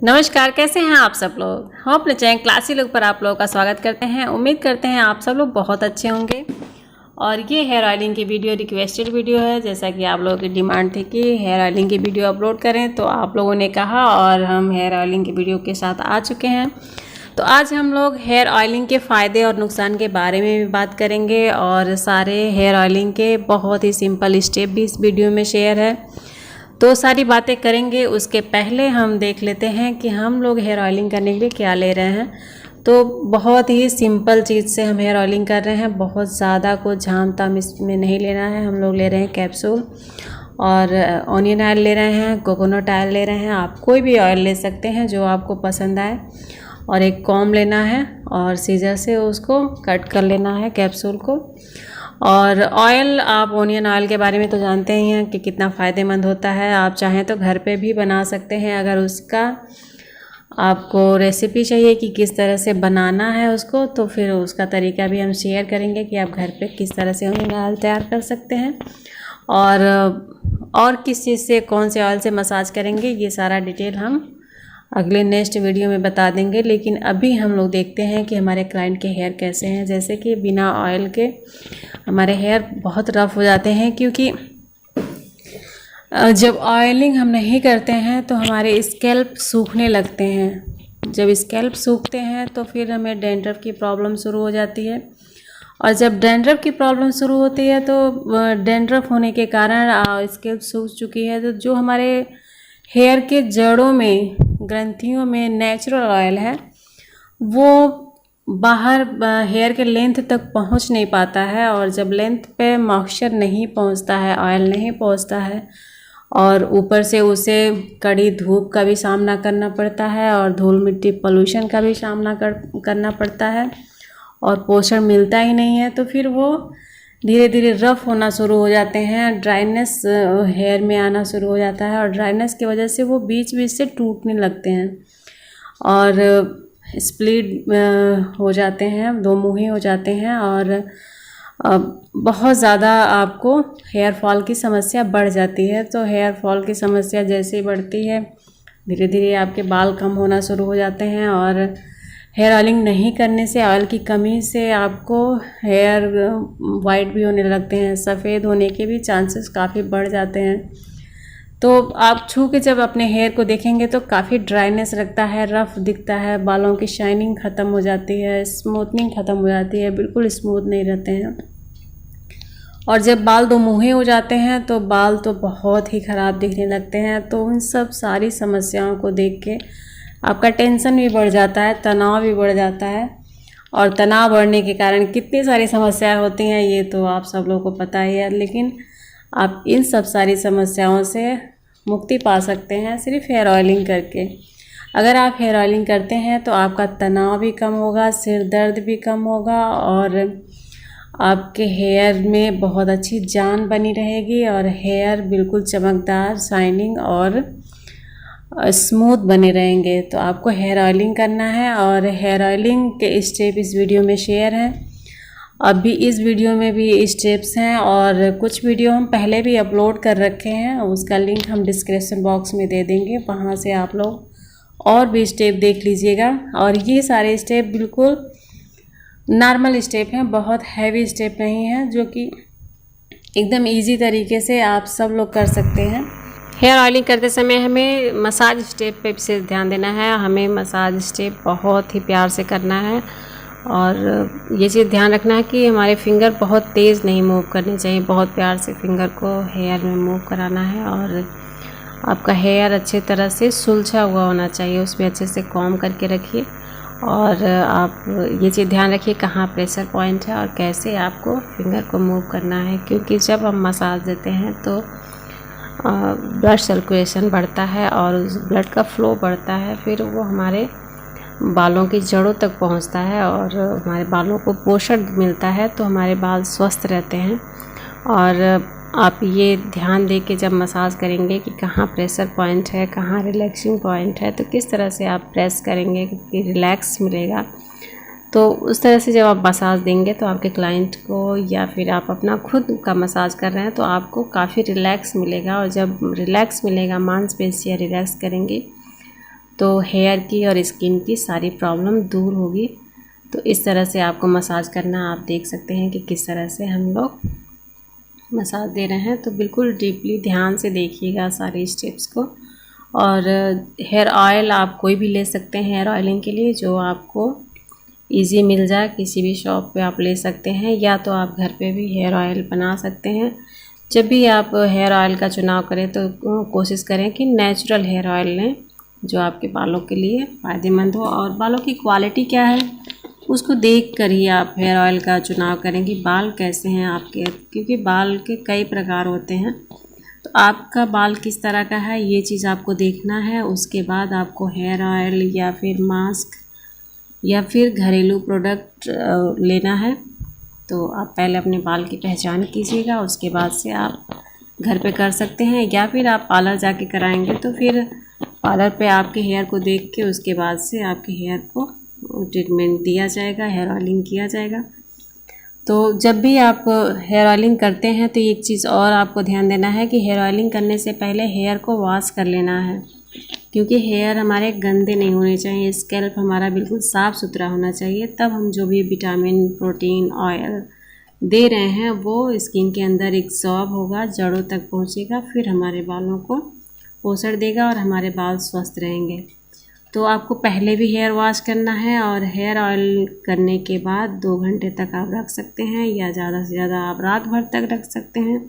नमस्कार, कैसे हैं आप सब लोग। हम अपने चैनल क्लासी लुक पर आप लोगों का स्वागत करते हैं। उम्मीद करते हैं आप सब लोग बहुत अच्छे होंगे। और ये हेयर ऑयलिंग की वीडियो रिक्वेस्टेड वीडियो है, जैसा कि आप लोगों की डिमांड थी कि हेयर ऑयलिंग की वीडियो अपलोड करें, तो आप लोगों ने कहा और हम हेयर ऑयलिंग की वीडियो के साथ आ चुके हैं। तो आज हम लोग हेयर ऑयलिंग के फ़ायदे और नुकसान के बारे में भी बात करेंगे और सारे हेयर ऑयलिंग के बहुत ही सिंपल स्टेप भी इस वीडियो में शेयर है। तो सारी बातें करेंगे, उसके पहले हम देख लेते हैं कि हम लोग हेयर ऑयलिंग करने के लिए क्या ले रहे हैं। तो बहुत ही सिंपल चीज़ से हम हेयर ऑयलिंग कर रहे हैं, बहुत ज़्यादा कुछ झाम ताम इसमें नहीं लेना है। हम लोग ले रहे हैं कैप्सूल और ऑनियन ऑयल ले रहे हैं, कोकोनट ऑयल ले रहे हैं। आप कोई भी ऑयल ले सकते हैं जो आपको पसंद आए। और एक कॉम्ब लेना है और सीजर से उसको कट कर लेना है कैप्सूल को। और ऑयल, आप ऑनियन ऑयल के बारे में तो जानते ही हैं कि कितना फ़ायदेमंद होता है। आप चाहें तो घर पे भी बना सकते हैं। अगर उसका आपको रेसिपी चाहिए कि किस तरह से बनाना है उसको, तो फिर उसका तरीका भी हम शेयर करेंगे कि आप घर पे किस तरह से ऑनियन ऑयल तैयार कर सकते हैं और किस चीज़ से, कौन से ऑयल से मसाज करेंगे, ये सारा डिटेल हम अगले नेक्स्ट वीडियो में बता देंगे। लेकिन अभी हम लोग देखते हैं कि हमारे क्लाइंट के हेयर कैसे हैं। जैसे कि बिना ऑयल के हमारे हेयर बहुत रफ़ हो जाते हैं, क्योंकि जब ऑयलिंग हम नहीं करते हैं तो हमारे स्कैल्प सूखने लगते हैं। जब स्कैल्प सूखते हैं तो फिर हमें डैंड्रफ की प्रॉब्लम शुरू हो जाती है। और जब डैंड्रफ की प्रॉब्लम शुरू होती है तो डैंड्रफ होने के कारण स्कैल्प सूख चुकी है, तो जो हमारे हेयर के जड़ों में, ग्रंथियों में नेचुरल ऑयल है, वो बाहर हेयर के लेंथ तक पहुंच नहीं पाता है। और जब लेंथ पे मॉइस्चर नहीं पहुंचता है, ऑयल नहीं पहुंचता है, और ऊपर से उसे कड़ी धूप का भी सामना करना पड़ता है और धूल मिट्टी पोल्यूशन का भी सामना करना पड़ता है, और पोषण मिलता ही नहीं है, तो फिर वो धीरे धीरे रफ़ होना शुरू हो जाते हैं। ड्राइनेस हेयर में आना शुरू हो जाता है, और ड्राइनेस की वजह से वो बीच बीच से टूटने लगते हैं और स्प्लिट हो जाते हैं, दो मुँहे हो जाते हैं। और बहुत ज़्यादा आपको हेयर फॉल की समस्या बढ़ जाती है। तो हेयर फॉल की समस्या जैसे ही बढ़ती है, धीरे धीरे आपके बाल कम होना शुरू हो जाते हैं। और हेयर ऑयलिंग नहीं करने से, ऑयल की कमी से आपको हेयर वाइट भी होने लगते हैं, सफ़ेद होने के भी चांसेस काफ़ी बढ़ जाते हैं। तो आप छू के जब अपने हेयर को देखेंगे तो काफ़ी ड्राइनेस लगता है, रफ़ दिखता है, बालों की शाइनिंग ख़त्म हो जाती है, स्मूथनिंग ख़त्म हो जाती है, बिल्कुल स्मूथ नहीं रहते हैं। और जब बाल दो मुँहे हो जाते हैं तो बाल तो बहुत ही ख़राब दिखने लगते हैं। तो उन सब सारी समस्याओं को देख के आपका टेंशन भी बढ़ जाता है, तनाव भी बढ़ जाता है। और तनाव बढ़ने के कारण कितनी सारी समस्याएं होती हैं, ये तो आप सब लोगों को पता ही है। लेकिन आप इन सब सारी समस्याओं से मुक्ति पा सकते हैं सिर्फ हेयर ऑयलिंग करके। अगर आप हेयर ऑयलिंग करते हैं तो आपका तनाव भी कम होगा, सिर दर्द भी कम होगा, और आपके हेयर में बहुत अच्छी जान बनी रहेगी, और हेयर बिल्कुल चमकदार, शाइनिंग और स्मूथ बने रहेंगे। तो आपको हेयर ऑयलिंग करना है, और हेयर ऑयलिंग के स्टेप इस वीडियो में शेयर हैं। अभी इस वीडियो में भी स्टेप्स हैं, और कुछ वीडियो हम पहले भी अपलोड कर रखे हैं, उसका लिंक हम डिस्क्रिप्शन बॉक्स में दे देंगे, वहाँ से आप लोग और भी स्टेप देख लीजिएगा। और ये सारे स्टेप बिल्कुल नॉर्मल स्टेप हैं, बहुत हैवी स्टेप नहीं हैं, जो कि एकदम इजी तरीके से आप सब लोग कर सकते हैं। हेयर ऑयलिंग करते समय हमें मसाज स्टेप पे विशेष ध्यान देना है। हमें मसाज स्टेप बहुत ही प्यार से करना है, और ये चीज़ ध्यान रखना है कि हमारे फिंगर बहुत तेज़ नहीं मूव करने चाहिए। बहुत प्यार से फिंगर को हेयर में मूव कराना है, और आपका हेयर अच्छे तरह से सुलझा हुआ होना चाहिए, उसमें अच्छे से कॉम्ब करके रखिए। और आप ये चीज़ ध्यान रखिए कहाँ प्रेशर पॉइंट है और कैसे आपको फिंगर को मूव करना है, क्योंकि जब हम मसाज देते हैं तो ब्लड सर्कुलेशन बढ़ता है और उस ब्लड का फ्लो बढ़ता है, फिर वो हमारे बालों की जड़ों तक पहुंचता है और हमारे बालों को पोषण मिलता है, तो हमारे बाल स्वस्थ रहते हैं। और आप ये ध्यान दे के जब मसाज करेंगे कि कहाँ प्रेशर पॉइंट है, कहाँ रिलैक्सिंग पॉइंट है, तो किस तरह से आप प्रेस करेंगे कि रिलैक्स मिलेगा। तो उस तरह से जब आप मसाज देंगे तो आपके क्लाइंट को, या फिर आप अपना खुद का मसाज कर रहे हैं, तो आपको काफ़ी रिलैक्स मिलेगा। और जब रिलैक्स मिलेगा, मांसपेशियाँ रिलैक्स करेंगी, तो हेयर की और स्किन की सारी प्रॉब्लम दूर होगी। तो इस तरह से आपको मसाज करना, आप देख सकते हैं कि किस तरह से हम लोग मसाज दे रहे हैं। तो बिल्कुल डीपली ध्यान से देखिएगा सारे स्टेप्स को। और हेयर ऑयल आप कोई भी ले सकते हैं हेयर ऑयलिंग के लिए, जो आपको इजी मिल जाए, किसी भी शॉप पे आप ले सकते हैं, या तो आप घर पे भी हेयर ऑयल बना सकते हैं। जब भी आप हेयर ऑयल का चुनाव करें तो कोशिश करें कि नेचुरल हेयर ऑयल लें, जो आपके बालों के लिए फ़ायदेमंद हो। और बालों की क्वालिटी क्या है उसको देख कर ही आप हेयर ऑयल का चुनाव करें कि बाल कैसे हैं आपके, क्योंकि बाल के कई प्रकार होते हैं। तो आपका बाल किस तरह का है ये चीज़ आपको देखना है। उसके बाद आपको हेयर ऑयल या फिर मास्क या फिर घरेलू प्रोडक्ट लेना है। तो आप पहले अपने बाल की पहचान कीजिएगा, उसके बाद से आप घर पे कर सकते हैं, या फिर आप पार्लर जाके कराएंगे तो फिर पार्लर पे आपके हेयर को देख के उसके बाद से आपके हेयर को ट्रीटमेंट दिया जाएगा, हेयर ऑयलिंग किया जाएगा। तो जब भी आप हेयर ऑयलिंग करते हैं तो एक चीज़ और आपको ध्यान देना है कि हेयर ऑयलिंग करने से पहले हेयर को वॉश कर लेना है, क्योंकि हेयर हमारे गंदे नहीं होने चाहिए, स्कैल्प हमारा बिल्कुल साफ़ सुथरा होना चाहिए। तब हम जो भी विटामिन, प्रोटीन, ऑयल दे रहे हैं वो स्किन के अंदर एब्सॉर्ब होगा, जड़ों तक पहुंचेगा, फिर हमारे बालों को पोषण देगा और हमारे बाल स्वस्थ रहेंगे। तो आपको पहले भी हेयर वॉश करना है, और हेयर ऑयल करने के बाद 2 घंटे तक आप रख सकते हैं, या ज़्यादा से ज़्यादा आप रात भर तक रख सकते हैं।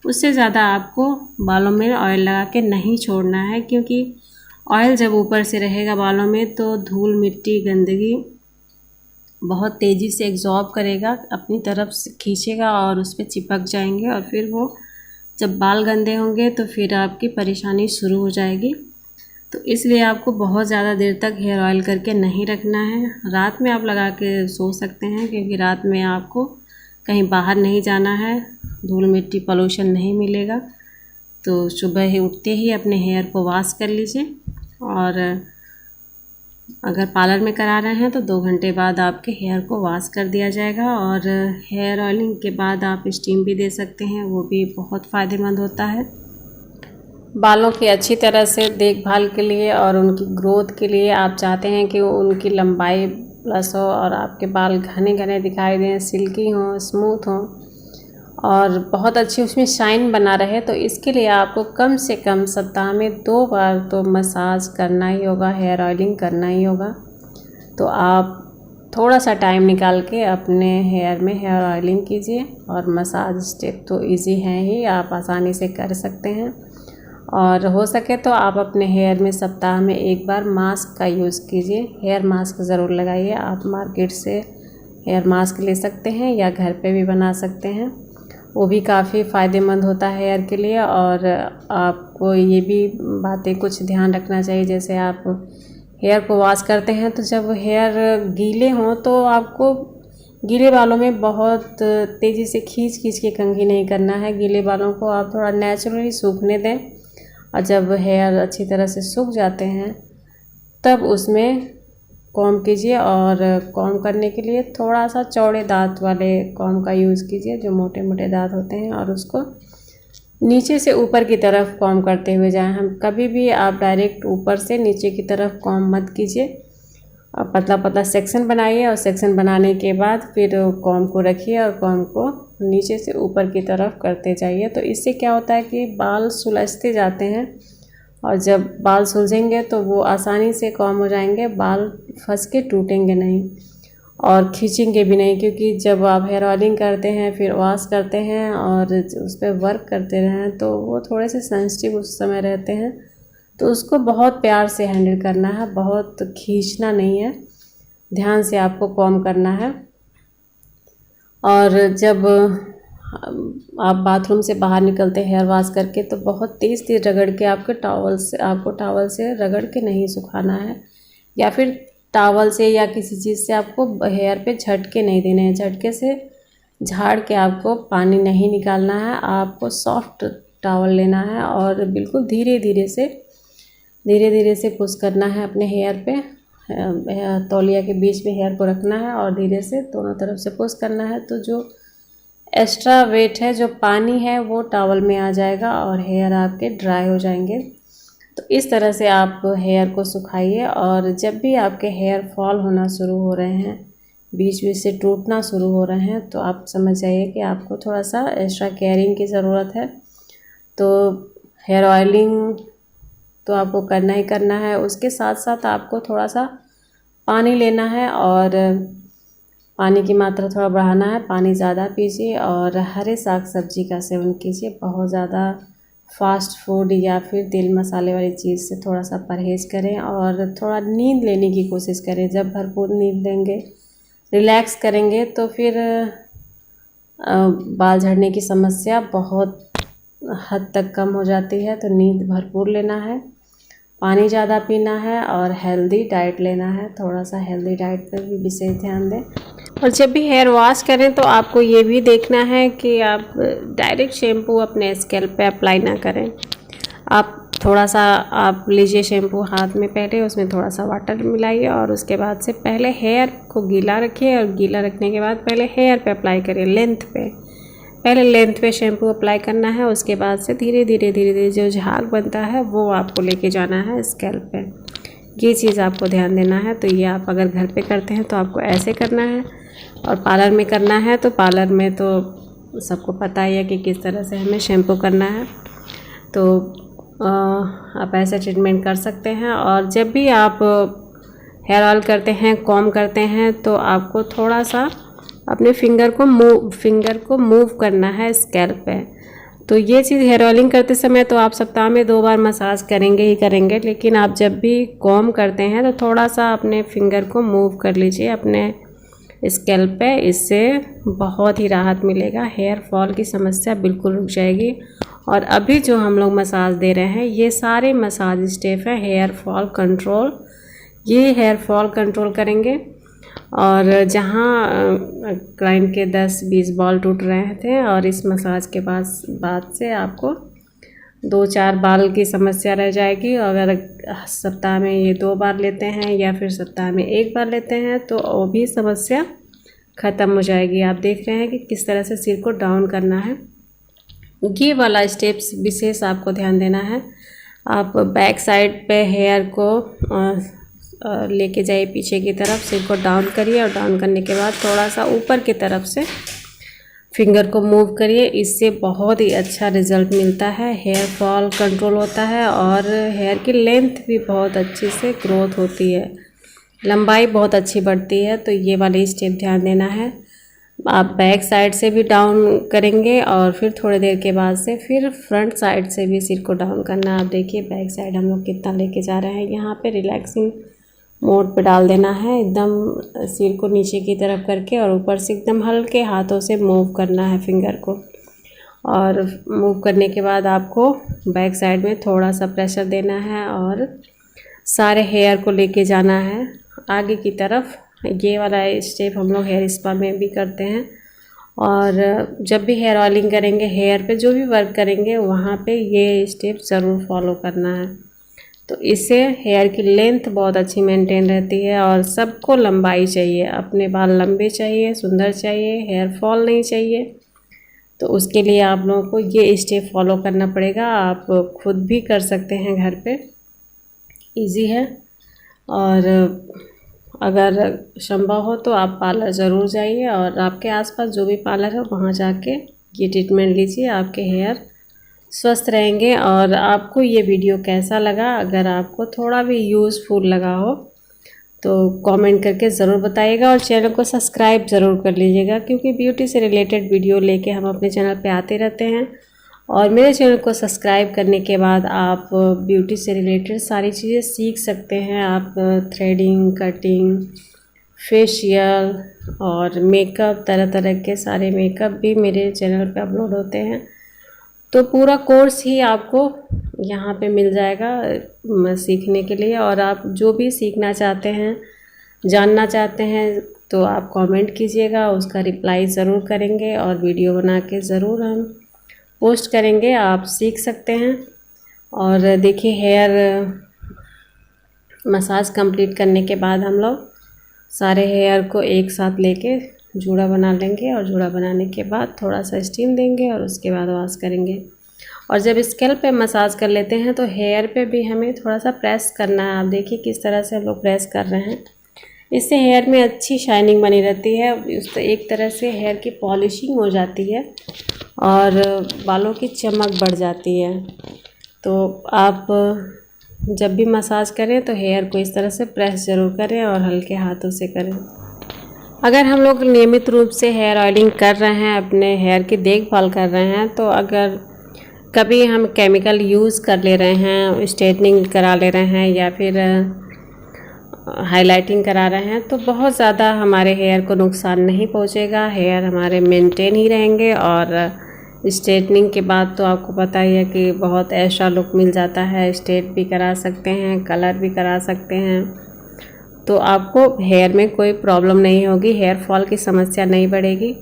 उससे ज़्यादा आपको बालों में ऑयल लगा के नहीं छोड़ना है, क्योंकि ऑयल जब ऊपर से रहेगा बालों में तो धूल, मिट्टी, गंदगी बहुत तेज़ी से एग्जॉर्ब करेगा, अपनी तरफ से खींचेगा और उस पर चिपक जाएंगे, और फिर वो जब बाल गंदे होंगे तो फिर आपकी परेशानी शुरू हो जाएगी। तो इसलिए आपको बहुत ज़्यादा देर तक हेयर ऑयल करके नहीं रखना है। रात में आप लगा के सो सकते हैं, क्योंकि रात में आपको कहीं बाहर नहीं जाना है, धूल मिट्टी पोल्यूशन नहीं मिलेगा। तो सुबह ही उठते ही अपने हेयर को वॉश कर लीजिए, और अगर पार्लर में करा रहे हैं तो 2 घंटे बाद आपके हेयर को वॉश कर दिया जाएगा। और हेयर ऑयलिंग के बाद आप स्टीम भी दे सकते हैं, वो भी बहुत फ़ायदेमंद होता है। बालों की अच्छी तरह से देखभाल के लिए और उनकी ग्रोथ के लिए आप चाहते हैं कि उनकी लंबाई प्लस हो और आपके बाल घने घने दिखाई दें, सिल्की हों, स्मूथ हों, और बहुत अच्छी उसमें शाइन बना रहे। तो इसके लिए आपको कम से कम सप्ताह में 2 बार तो मसाज करना ही होगा, हेयर ऑयलिंग करना ही होगा। तो आप थोड़ा सा टाइम निकाल के अपने हेयर में हेयर ऑयलिंग कीजिए, और मसाज स्टेप तो इजी हैं ही, आप आसानी से कर सकते हैं। और हो सके तो आप अपने हेयर में सप्ताह में 1 बार मास्क का यूज़ कीजिए, हेयर मास्क ज़रूर लगाइए। आप मार्केट से हेयर मास्क ले सकते हैं या घर पे भी बना सकते हैं, वो भी काफ़ी फ़ायदेमंद होता है हेयर के लिए। और आपको ये भी बातें कुछ ध्यान रखना चाहिए, जैसे आप हेयर को वॉश करते हैं तो जब हेयर गीले हों तो आपको गीले बालों में बहुत तेज़ी से खींच खींच के कंघी नहीं करना है। गीले बालों को आप थोड़ा नेचुरली सूखने दें, और जब हेयर अच्छी तरह से सूख जाते हैं तब उसमें कॉम्ब कीजिए। और कॉम्ब करने के लिए थोड़ा सा चौड़े दांत वाले कॉम्ब का यूज़ कीजिए, जो मोटे मोटे दांत होते हैं, और उसको नीचे से ऊपर की तरफ कॉम्ब करते हुए जाएं। हम कभी भी आप डायरेक्ट ऊपर से नीचे की तरफ कॉम्ब मत कीजिए, और पतला पतला सेक्शन बनाइए, और सेक्शन बनाने के बाद फिर कॉम्ब को रखिए और कॉम्ब को नीचे से ऊपर की तरफ करते जाइए। तो इससे क्या होता है कि बाल सुलझते जाते हैं, और जब बाल सुलझेंगे तो वो आसानी से कॉम्ब हो जाएंगे, बाल फंस के टूटेंगे नहीं और खींचेंगे भी नहीं। क्योंकि जब आप हेयर ऑयलिंग करते हैं, फिर वॉश करते हैं और उस पर वर्क करते रहें, तो वो थोड़े से सेंसिटिव उस समय रहते हैं, तो उसको बहुत प्यार से हैंडल करना है, बहुत खींचना नहीं है, ध्यान से आपको कॉम्ब करना है। और जब आप बाथरूम से बाहर निकलते हैं हेयर वॉश करके, तो बहुत तेज़ तेज़ रगड़ के आपको टॉवल से रगड़ के नहीं सुखाना है, या फिर टॉवल से या किसी चीज़ से आपको हेयर पे झटके नहीं देने हैं। झटके से झाड़ के आपको पानी नहीं निकालना है, आपको सॉफ्ट टॉवल लेना है और बिल्कुल धीरे धीरे से पुश करना है अपने हेयर पे। तौलिया के बीच में हेयर को रखना है और धीरे से दोनों तरफ से पुश करना है। तो जो एक्स्ट्रा वेट है, जो पानी है, वो टॉवल में आ जाएगा और हेयर आपके ड्राई हो जाएंगे। तो इस तरह से आप हेयर को सुखाइए। और जब भी आपके हेयर फॉल होना शुरू हो रहे हैं, बीच बीच से टूटना शुरू हो रहे हैं, तो आप समझ जाइए कि आपको थोड़ा सा एक्स्ट्रा केयरिंग की ज़रूरत है। तो हेयर ऑयलिंग तो आपको करना ही करना है, उसके साथ साथ आपको थोड़ा सा पानी लेना है और पानी की मात्रा थोड़ा बढ़ाना है। पानी ज़्यादा पीजिए और हरे साग सब्जी का सेवन कीजिए। बहुत ज़्यादा फास्ट फूड या फिर तेल मसाले वाली चीज़ से थोड़ा सा परहेज़ करें और थोड़ा नींद लेने की कोशिश करें। जब भरपूर नींद लेंगे, रिलैक्स करेंगे, तो फिर बाल झड़ने की समस्या बहुत हद तक कम हो जाती है। तो नींद भरपूर लेना है, पानी ज़्यादा पीना है और हेल्दी डाइट लेना है। थोड़ा सा हेल्दी डाइट पर भी विशेष ध्यान दें। और जब भी हेयर वॉश करें तो आपको ये भी देखना है कि आप डायरेक्ट शैम्पू अपने स्कैल्प पे अप्लाई ना करें। आप थोड़ा सा आप लीजिए शैम्पू हाथ में, पहले उसमें थोड़ा सा वाटर मिलाइए और उसके बाद से पहले हेयर को गीला रखिए और गीला रखने के बाद पहले हेयर पे अप्लाई करिए, लेंथ पे। पहले लेंथ पे शैम्पू अप्लाई करना है, उसके बाद से धीरे धीरे जो झाग बनता है वो आपको लेके जाना है स्कैल्प पे। ये चीज़ आपको ध्यान देना है। तो ये आप अगर घर पे करते हैं तो आपको ऐसे करना है, और पार्लर में करना है तो पार्लर में तो सबको पता ही है कि किस तरह से हमें शैम्पू करना है। तो आप ऐसे ट्रीटमेंट कर सकते हैं। और जब भी आप हेयर ऑयल करते हैं, कॉम करते हैं, तो आपको थोड़ा सा अपने फिंगर को मूव करना है स्कैल्प पे। तो ये चीज़ हेयर ऑयलिंग करते समय तो आप सप्ताह में 2 बार मसाज करेंगे ही करेंगे, लेकिन आप जब भी कॉम करते हैं तो थोड़ा सा अपने फिंगर को मूव कर लीजिए अपने स्कैल्प पे। इससे बहुत ही राहत मिलेगा, हेयर फॉल की समस्या बिल्कुल रुक जाएगी। और अभी जो हम लोग मसाज दे रहे हैं, ये सारे मसाज स्टेप है हेयर फॉल कंट्रोल। ये हेयर फॉल कंट्रोल करेंगे। और जहाँ क्लाइंट के 10-20 बाल टूट रहे थे, और इस मसाज के बाद से आपको 2-4 बाल की समस्या रह जाएगी। अगर सप्ताह में ये 2 बार लेते हैं या फिर सप्ताह में 1 बार लेते हैं तो वो भी समस्या ख़त्म हो जाएगी। आप देख रहे हैं कि किस तरह से सिर को डाउन करना है। ये वाला स्टेप्स विशेष आपको ध्यान देना है। आप बैक साइड पे हेयर को लेके जाइए पीछे की तरफ, सिर को डाउन करिए और डाउन करने के बाद थोड़ा सा ऊपर की तरफ से फिंगर को मूव करिए। इससे बहुत ही अच्छा रिज़ल्ट मिलता है, हेयर फॉल कंट्रोल होता है और हेयर की लेंथ भी बहुत अच्छी से ग्रोथ होती है, लंबाई बहुत अच्छी बढ़ती है। तो ये वाले स्टेप ध्यान देना है। आप बैक साइड से भी डाउन करेंगे और फिर थोड़ी देर के बाद से फिर फ्रंट साइड से भी सिर को डाउन करना। आप देखिए बैक साइड हम लोग कितना लेके जा रहे हैं। यहाँ पे रिलैक्सिंग मोड पे डाल देना है, एकदम सिर को नीचे की तरफ करके, और ऊपर से एकदम हल्के हाथों से मूव करना है फिंगर को। और मूव करने के बाद आपको बैक साइड में थोड़ा सा प्रेशर देना है और सारे हेयर को लेके जाना है आगे की तरफ। ये वाला स्टेप हम लोग हेयर स्पा में भी करते हैं। और जब भी हेयर ऑयलिंग करेंगे, हेयर पे जो भी वर्क करेंगे, वहाँ पे ये स्टेप ज़रूर फॉलो करना है। तो इससे हेयर की लेंथ बहुत अच्छी मेंटेन रहती है। और सबको लंबाई चाहिए, अपने बाल लंबे चाहिए, सुंदर चाहिए, हेयर फॉल नहीं चाहिए। तो उसके लिए आप लोगों को ये स्टेप फॉलो करना पड़ेगा। आप खुद भी कर सकते हैं घर पे, इजी है। और अगर संभव हो तो आप पार्लर ज़रूर जाइए और आपके आसपास जो भी पार्लर है वहाँ जाके ये ट्रीटमेंट लीजिए। आपके हेयर स्वस्थ रहेंगे। और आपको ये वीडियो कैसा लगा, अगर आपको थोड़ा भी यूज़फुल लगा हो तो कमेंट करके ज़रूर बताइएगा। और चैनल को सब्सक्राइब ज़रूर कर लीजिएगा, क्योंकि ब्यूटी से रिलेटेड वीडियो लेके हम अपने चैनल पे आते रहते हैं। और मेरे चैनल को सब्सक्राइब करने के बाद आप ब्यूटी से रिलेटेड सारी चीज़ें सीख सकते हैं। आप थ्रेडिंग, कटिंग, फेशियल और मेकअप, तरह तरह के सारे मेकअप भी मेरे चैनल पे अपलोड होते हैं। तो पूरा कोर्स ही आपको यहाँ पे मिल जाएगा सीखने के लिए। और आप जो भी सीखना चाहते हैं, जानना चाहते हैं, तो आप कमेंट कीजिएगा, उसका रिप्लाई ज़रूर करेंगे और वीडियो बना के ज़रूर हम पोस्ट करेंगे। आप सीख सकते हैं। और देखिए हेयर मसाज कंप्लीट करने के बाद हम लोग सारे हेयर को एक साथ लेके जूड़ा बना लेंगे, और जूड़ा बनाने के बाद थोड़ा सा स्टीम देंगे और उसके बाद वॉश करेंगे। और जब स्कैल्प पे मसाज कर लेते हैं तो हेयर पे भी हमें थोड़ा सा प्रेस करना है। आप देखिए किस तरह से हम लोग प्रेस कर रहे हैं। इससे हेयर में अच्छी शाइनिंग बनी रहती है। उस एक तरह से हेयर की पॉलिशिंग हो जाती है और बालों की चमक बढ़ जाती है। तो आप जब भी मसाज करें तो हेयर को इस तरह से प्रेस ज़रूर करें और हल्के हाथों से करें। अगर हम लोग नियमित रूप से हेयर ऑयलिंग कर रहे हैं, अपने हेयर की देखभाल कर रहे हैं, तो अगर कभी हम केमिकल यूज़ कर ले रहे हैं, स्ट्रेटनिंग करा ले रहे हैं या फिर हाइलाइटिंग करा रहे हैं, तो बहुत ज़्यादा हमारे हेयर को नुकसान नहीं पहुंचेगा। हेयर हमारे मेंटेन ही रहेंगे। और स्ट्रेटनिंग के बाद तो आपको पता ही है कि बहुत ऐसा लुक मिल जाता है। स्ट्रेट भी करा सकते हैं, कलर भी करा सकते हैं, तो आपको हेयर में कोई प्रॉब्लम नहीं होगी, हेयर फॉल की समस्या नहीं बढ़ेगी।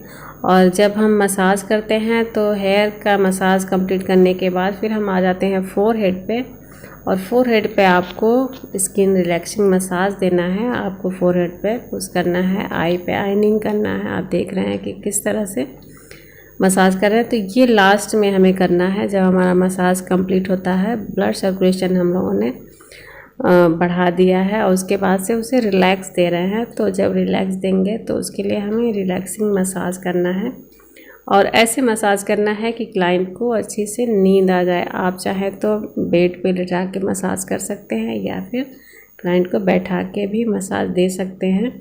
और जब हम मसाज करते हैं तो हेयर का मसाज कंप्लीट करने के बाद फिर हम आ जाते हैं फोरहेड पे। और फोरहेड पे आपको स्किन रिलैक्सिंग मसाज देना है। आपको फोरहेड पे पुश करना है, आई पे आइनिंग करना है। आप देख रहे हैं कि किस तरह से मसाज कर रहे हैं। तो ये लास्ट में हमें करना है जब हमारा मसाज कंप्लीट होता है। ब्लड सर्कुलेशन हम लोगों ने बढ़ा दिया है और उसके बाद से उसे रिलैक्स दे रहे हैं। तो जब रिलैक्स देंगे तो उसके लिए हमें रिलैक्सिंग मसाज करना है और ऐसे मसाज करना है कि क्लाइंट को अच्छी से नींद आ जाए। आप चाहे तो बेड पे लिटा के मसाज कर सकते हैं या फिर क्लाइंट को बैठा के भी मसाज दे सकते हैं,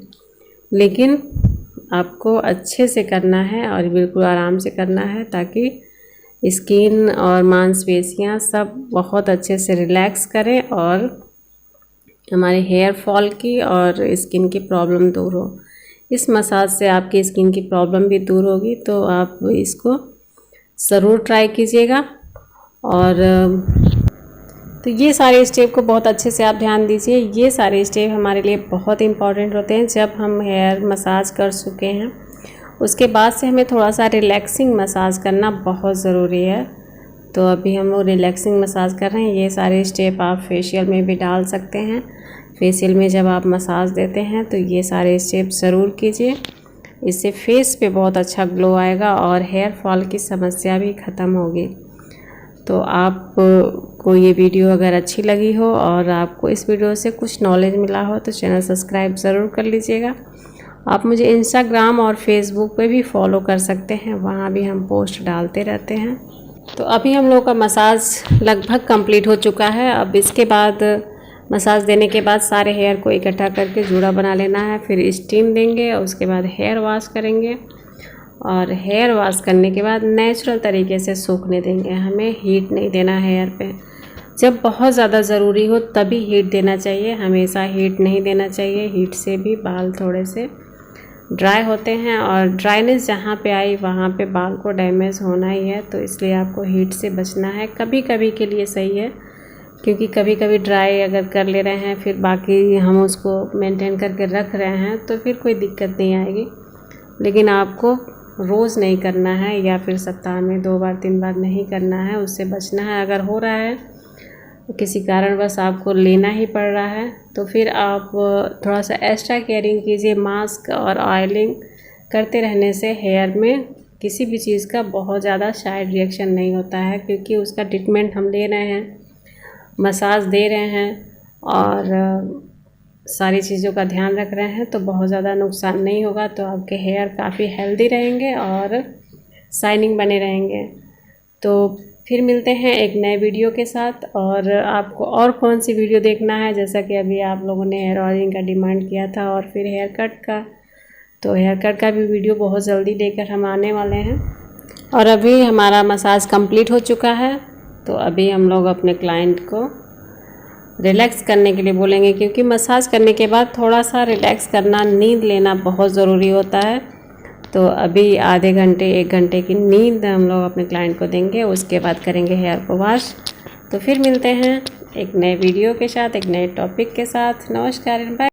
लेकिन आपको अच्छे से करना है और बिल्कुल आराम से करना है ताकि स्किन और मांसपेशियां सब बहुत अच्छे से रिलैक्स करें और हमारे हेयर फॉल की और स्किन की प्रॉब्लम दूर हो। इस मसाज से आपकी स्किन की प्रॉब्लम भी दूर होगी, तो आप इसको ज़रूर ट्राई कीजिएगा। और तो ये सारे स्टेप को बहुत अच्छे से आप ध्यान दीजिए। ये सारे स्टेप हमारे लिए बहुत इंपॉर्टेंट होते हैं। जब हम हेयर मसाज कर चुके हैं उसके बाद से हमें थोड़ा सा रिलैक्सिंग मसाज करना बहुत ज़रूरी है। तो अभी हम लोग रिलैक्सिंग मसाज कर रहे हैं। ये सारे स्टेप आप फेशियल में भी डाल सकते हैं। फेशियल में जब आप मसाज देते हैं तो ये सारे स्टेप ज़रूर कीजिए। इससे फेस पे बहुत अच्छा ग्लो आएगा और हेयर फॉल की समस्या भी ख़त्म होगी। तो आपको ये वीडियो अगर अच्छी लगी हो और आपको इस वीडियो से कुछ नॉलेज मिला हो तो चैनल सब्सक्राइब ज़रूर कर लीजिएगा। आप मुझे इंस्टाग्राम और फेसबुक पे भी फॉलो कर सकते हैं, वहाँ भी हम पोस्ट डालते रहते हैं। तो अभी हम लोग का मसाज लगभग कंप्लीट हो चुका है। अब इसके बाद मसाज देने के बाद सारे हेयर को इकट्ठा करके जूड़ा बना लेना है, फिर स्टीम देंगे और उसके बाद हेयर वॉश करेंगे। और हेयर वॉश करने के बाद नेचुरल तरीके से सूखने देंगे। हमें हीट नहीं देना है हेयर पे। जब बहुत ज़्यादा ज़रूरी हो तभी हीट देना चाहिए, हमेशा हीट नहीं देना चाहिए। हीट से भी बाल थोड़े से ड्राई होते हैं और ड्राइनेस जहाँ पे आई वहाँ पे बाल को डैमेज होना ही है। तो इसलिए आपको हीट से बचना है। कभी कभी के लिए सही है, क्योंकि कभी कभी ड्राई अगर कर ले रहे हैं फिर बाकी हम उसको मेंटेन करके रख रहे हैं तो फिर कोई दिक्कत नहीं आएगी। लेकिन आपको रोज़ नहीं करना है या फिर सप्ताह में 2 बार 3 बार नहीं करना है, उससे बचना है। अगर हो रहा है किसी कारणवश आपको लेना ही पड़ रहा है तो फिर आप थोड़ा सा एक्स्ट्रा केयरिंग कीजिए। मास्क और ऑयलिंग करते रहने से हेयर में किसी भी चीज़ का बहुत ज़्यादा साइड रिएक्शन नहीं होता है, क्योंकि उसका ट्रीटमेंट हम ले रहे हैं, मसाज दे रहे हैं और सारी चीज़ों का ध्यान रख रहे हैं, तो बहुत ज़्यादा नुकसान नहीं होगा। तो आपके हेयर काफ़ी हेल्दी रहेंगे और शाइनिंग बने रहेंगे। तो फिर मिलते हैं एक नए वीडियो के साथ। और आपको और कौन सी वीडियो देखना है, जैसा कि अभी आप लोगों ने हेयर ऑयलिंग का डिमांड किया था और फिर हेयर कट का, तो हेयर कट का भी वीडियो बहुत जल्दी लेकर हम आने वाले हैं। और अभी हमारा मसाज कंप्लीट हो चुका है, तो अभी हम लोग अपने क्लाइंट को रिलैक्स करने के लिए बोलेंगे, क्योंकि मसाज करने के बाद थोड़ा सा रिलैक्स करना, नींद लेना बहुत ज़रूरी होता है। तो अभी आधे घंटे 1 घंटे की नींद हम लोग अपने क्लाइंट को देंगे, उसके बाद करेंगे हेयर को वॉश। तो फिर मिलते हैं एक नए वीडियो के साथ, एक नए टॉपिक के साथ। नमस्कार, बाय।